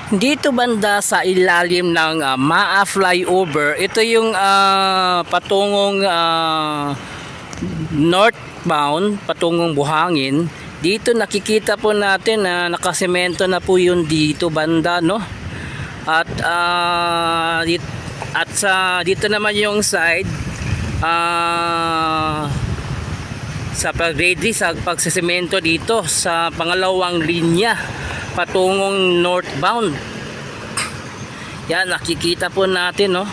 Dito banda sa ilalim ng MAA flyover, ito yung patungong northbound, patungong Buhangin. Dito nakikita po natin na nakasemento na po yun dito banda, no? At dito naman yung side sa pag-ready sa pagsesemento dito sa pangalawang linya patungong northbound. Yan, nakikita po natin, no?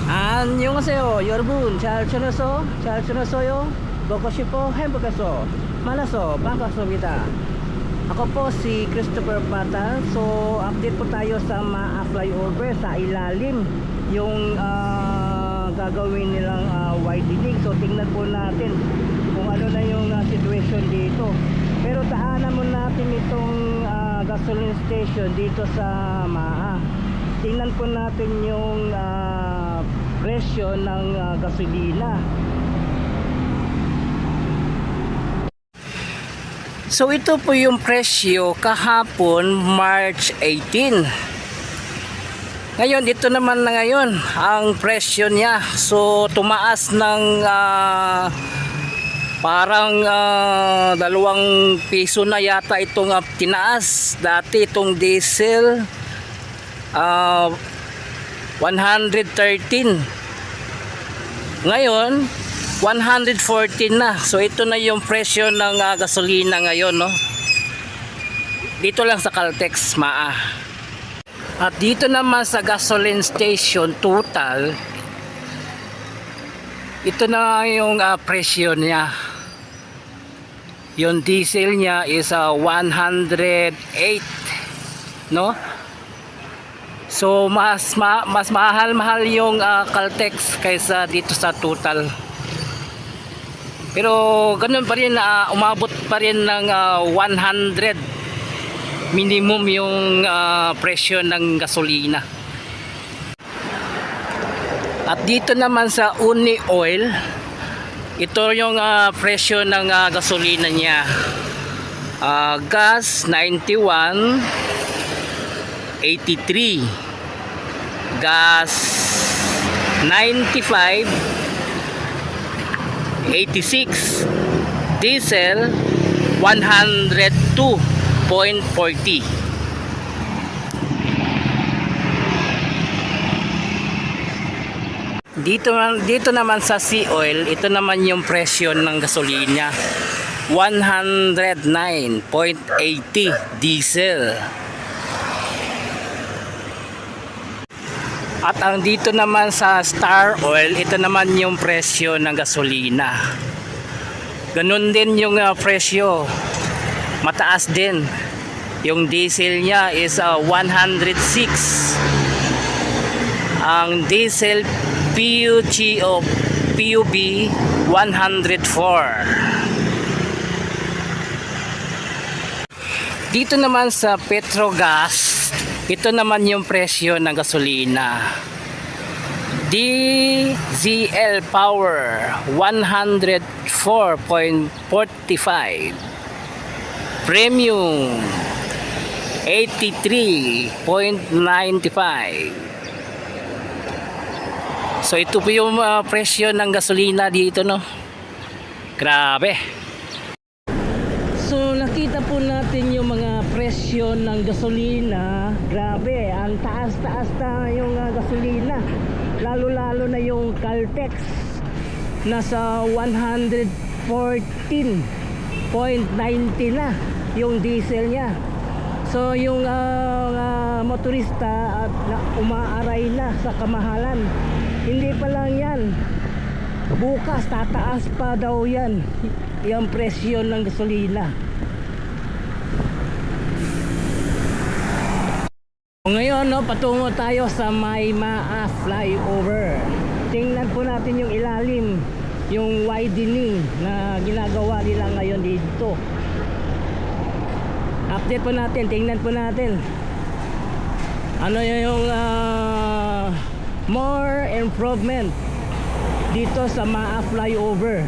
안녕하세요 여러분. 잘 지냈어요? 보고 싶어 행복해서 만나서 반갑습니다. Ako po si Christopher Pata. So update po tayo sa MAA flyover sa ilalim yung gagawin nilang widening. So tingnan po natin kung ano na yung situation dito. Pero daanan mo natin itong gasoline station dito sa MAA. Tingnan po natin yung presyo ng gasolina. So ito po yung presyo kahapon March 18. Ngayon ito naman na ngayon ang presyo niya. So tumaas ng parang 2 piso na yata itong tinaas. Dati itong diesel 113. Ngayon 114 na. So ito na yung presyo ng gasolina ngayon, no? Dito lang sa Caltex MAA. At dito naman sa gasoline station total, ito na yung presyo niya. Yung diesel niya is 108, no? So mas mahal yung Caltex kaysa dito sa total. Pero ganun pa rin, umabot pa rin ng 100 minimum yung presyo ng gasolina. At dito naman sa Uni Oil, ito yung presyo ng gasolina niya. Gas 91.83, gas 95.86, diesel 102.40. Dito naman sa Sea Oil, ito naman yung presyo ng gasolina. 109.80 diesel. At ang dito naman sa Star Oil, ito naman yung presyo ng gasolina. Ganun din yung presyo. Mataas din. Yung diesel niya is 106. Ang diesel PUG o PUB 104. Dito naman sa Petrogas, ito naman yung presyo ng gasolina. DZL Power 104.45, Premium 83.95. So ito po yung presyo ng gasolina dito, no? Grabe. So nakita po natin yung mga presyo ng gasolina. Grabe, ang taas-taas na yung gasolina. Lalo-lalo na yung Caltex. Nasa 114.90 na yung diesel niya. So yung motorista at umaaray na sa kamahalan. Hindi pa lang yan. Bukas tataas pa daw yan yung presyo ng gasolina. Ngayon, no, patungo tayo sa may MAA flyover. Tingnan po natin yung ilalim, yung widening na ginagawa nila ngayon dito. Update po natin, tingnan po natin ano yung more improvement dito sa MAA flyover.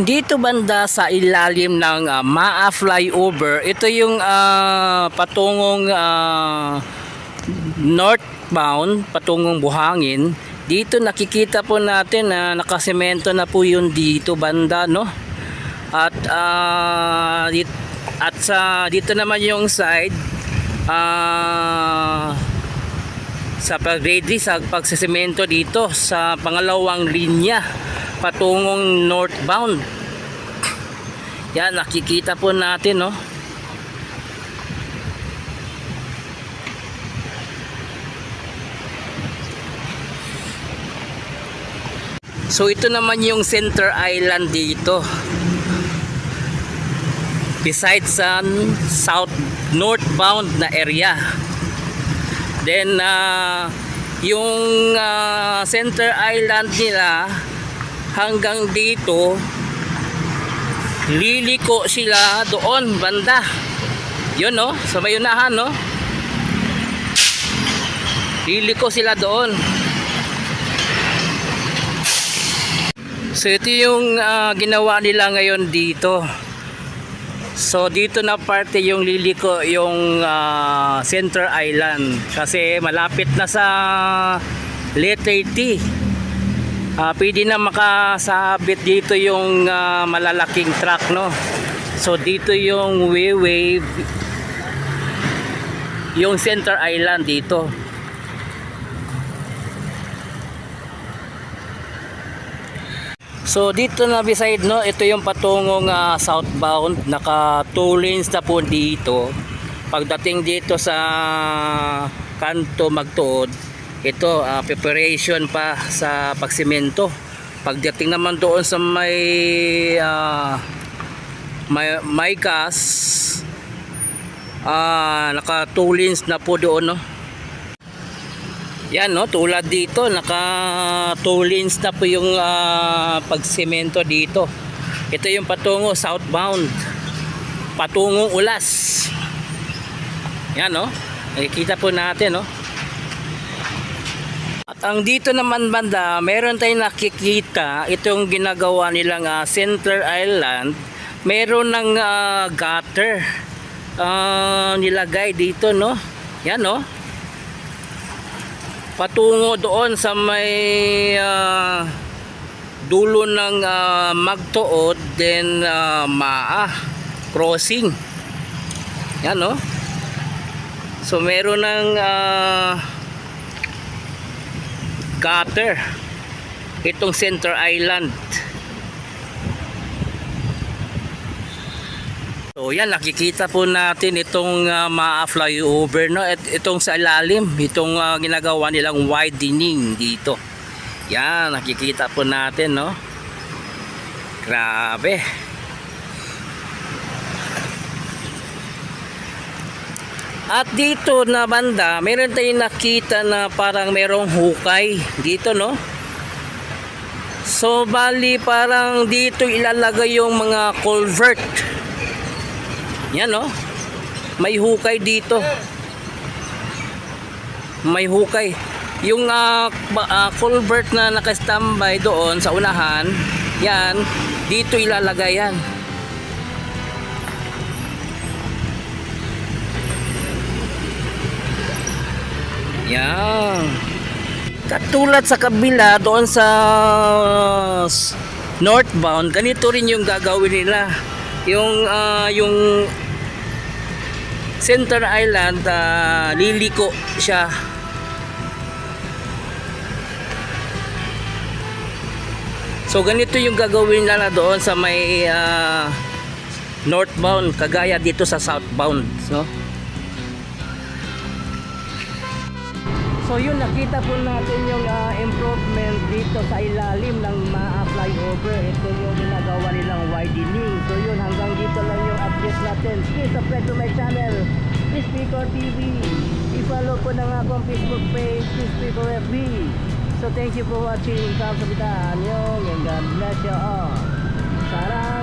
Dito banda sa ilalim ng MAA flyover, ito yung patungong northbound, patungong Buhangin. Dito nakikita po natin na nakasemento na po yun dito banda, no? At dito naman yung side sa pag-ready sa pagsisemento dito sa pangalawang linya patungong northbound. Yan, nakikita po natin, no? So ito naman yung center island dito, besides sa south northbound na area. Then yung center island nila hanggang dito, liliko sila doon banda. Yun, no, sa may unahan, no, liliko sila doon. So ito yung ginawa nila ngayon dito. So dito na parte yung liliko yung center island kasi malapit na sa letter T. Pwede na makasabit dito yung malalaking truck, no? So dito yung way yung center island dito. So dito na beside, no, ito yung patungong southbound, naka 2 lanes na po dito. Pagdating dito sa kanto magtuod, ito preparation pa sa pagsemento. Pagdating naman doon sa may gas, naka 2 lanes na po doon, no. Yan, no, tulad dito naka 2 lanes na po yung pagsemento dito. Ito yung patungo southbound, patungong Ulas. Yan, no, nakikita po natin, no. At ang dito naman banda, meron tayong nakikita itong ginagawa nilang center island. Meron ng gutter nilagay dito, no. Yan, no, patungo doon sa may dulo ng Magtuod, then MAA crossing. Yan, no. So meron ng gutter itong center island. So yan, nakikita po natin itong MAA flyover, no? At itong sa ilalim, itong ginagawa nilang widening dito. Yan, nakikita po natin, no? Grabe. At dito na banda, meron tayong nakita na parang merong hukay dito, no? So bali parang dito ilalagay yung mga culvert. Yan, no, may hukay dito, may hukay yung culvert na nakastambay doon sa unahan. Yan, dito ilalagay yan. Yan, katulad sa kabila doon sa northbound, ganito rin yung gagawin nila. Yung center island, liliko siya. So ganito yung gagawin nila doon sa may northbound, kagaya dito sa southbound, no? So yun, nakita po natin yung improvement dito sa ilalim ng MAA flyover. Ito yung ginagawa nilang widening. So yun, hanggang dito lang yung update natin. Please subscribe to my channel, Chris Picor TV. I-follow po na nga akong Facebook page, Chris Picor FB. So thank you for watching. Kamsahamnida. Annyeong and God bless you all. Sarang!